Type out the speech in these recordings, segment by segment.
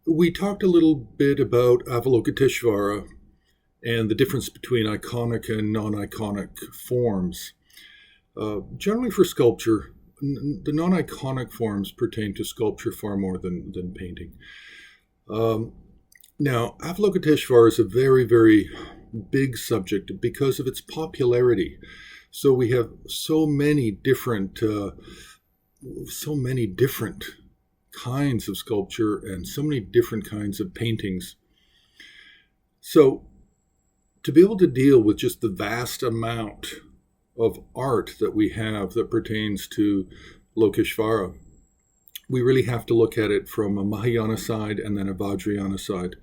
We talked a little bit about Avalokiteshvara and the difference between iconic and non-iconic forms. Generally for sculpture, the non-iconic forms pertain to sculpture far more than painting. Um, Now, Avalokiteshvara is a very, very big subject because of its popularity. So we have so many different kinds of sculpture and so many different kinds of paintings. So to be able to deal with just the vast amount of art that we have that pertains to Lokeshvara, we really have to look at it from a Mahayana side and then a Vajrayana side.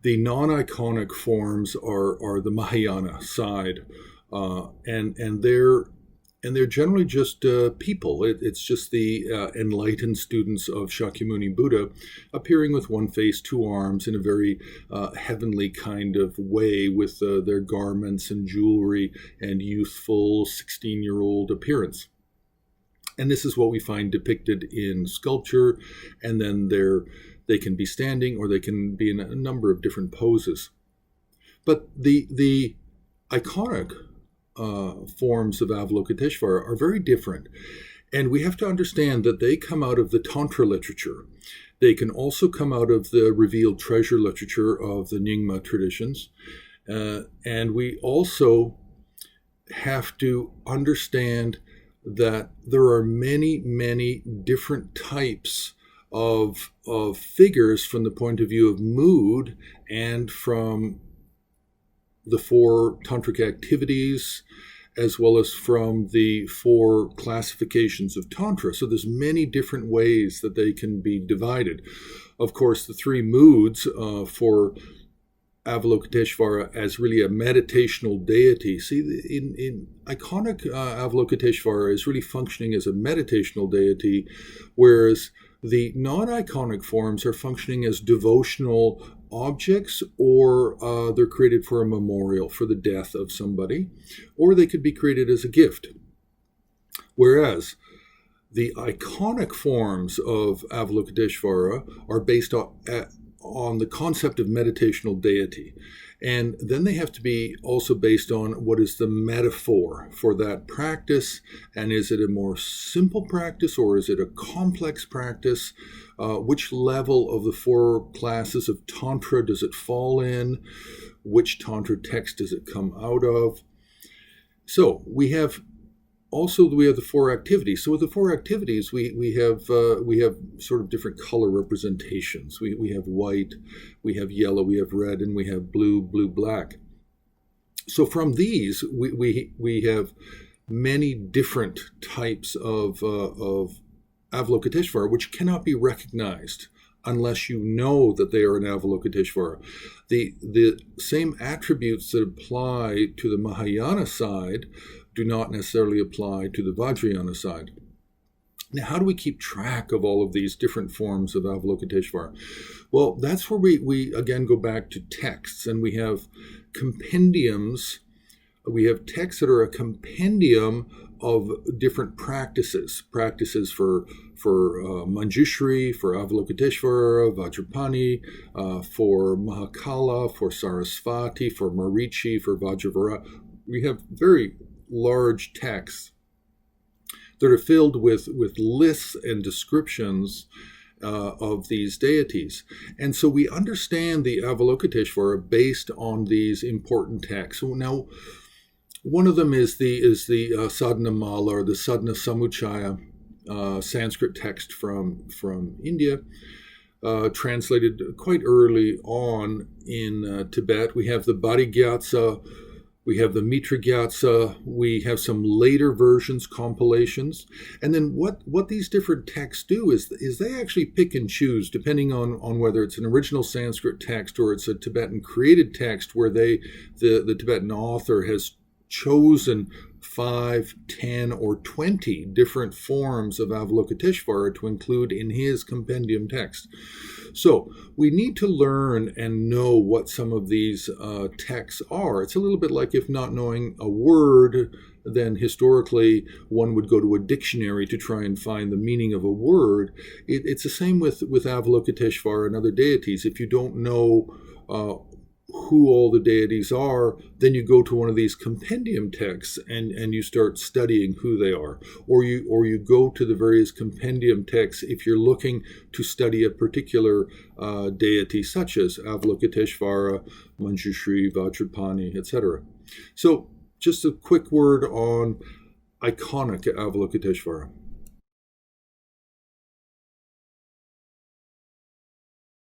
The non-iconic forms are the Mahayana side, and they're generally just people. It's just the enlightened students of Shakyamuni Buddha appearing with one face, two arms, in a very heavenly kind of way, with their garments and jewelry and youthful 16-year-old appearance. And this is what we find depicted in sculpture, and then they can be standing or they can be in a number of different poses. But the iconic forms of Avalokiteshvara are very different, and we have to understand that they come out of the Tantra literature. They can also come out of the revealed treasure literature of the Nyingma traditions, and we also have to understand that there are many, many different types of figures from the point of view of mood and from the four tantric activities, as well as from the four classifications of Tantra. So there's many different ways that they can be divided. Of course, the three moods for Avalokiteshvara as really a meditational deity. See, in iconic Avalokiteshvara is really functioning as a meditational deity, whereas the non-iconic forms are functioning as devotional objects, or they're created for a memorial for the death of somebody, or they could be created as a gift. Whereas the iconic forms of Avalokiteshvara are based on the concept of meditational deity. And then they have to be also based on what is the metaphor for that practice, and is it a more simple practice or is it a complex practice? Which level of the four classes of Tantra does it fall in? Which Tantra text does it come out of? So we have the four activities. So with the four activities, we have sort of different color representations. We have white, we have yellow, we have red, and we have blue, black. So from these, we have many different types of Avalokiteshvara, which cannot be recognized unless you know that they are an Avalokiteshvara. The same attributes that apply to the Mahayana side do not necessarily apply to the Vajrayana side. Now, how do we keep track of all of these different forms of Avalokiteshvara? Well, that's where we again go back to texts, and we have compendiums. We have texts that are a compendium of different practices for Manjushri, for Avalokiteshvara, Vajrapani, for Mahakala, for Sarasvati, for Marichi, for Vajravara. We have very large texts that are filled with lists and descriptions of these deities. And so we understand the Avalokiteshvara based on these important texts. So now, one of them is the Sadhana Mala, or the Sadhana Samuchaya, Sanskrit text from India, translated quite early on in Tibet. We have the Bodhigyatsa, we have the Mitra Gyatsa, we have some later versions, compilations. And then what these different texts do is they actually pick and choose, depending on whether it's an original Sanskrit text or it's a Tibetan created text, where the Tibetan author has chosen 5, 10, or 20 different forms of Avalokiteshvara to include in his compendium text. So we need to learn and know what some of these texts are. It's a little bit like if not knowing a word, then historically one would go to a dictionary to try and find the meaning of a word. It's the same with Avalokiteshvara and other deities. If you don't know who all the deities are, then you go to one of these compendium texts and you start studying who they are. Or you go to the various compendium texts if you're looking to study a particular deity, such as Avalokiteshvara, Manjushri, Vajrapani, etc. So just a quick word on iconic Avalokiteshvara.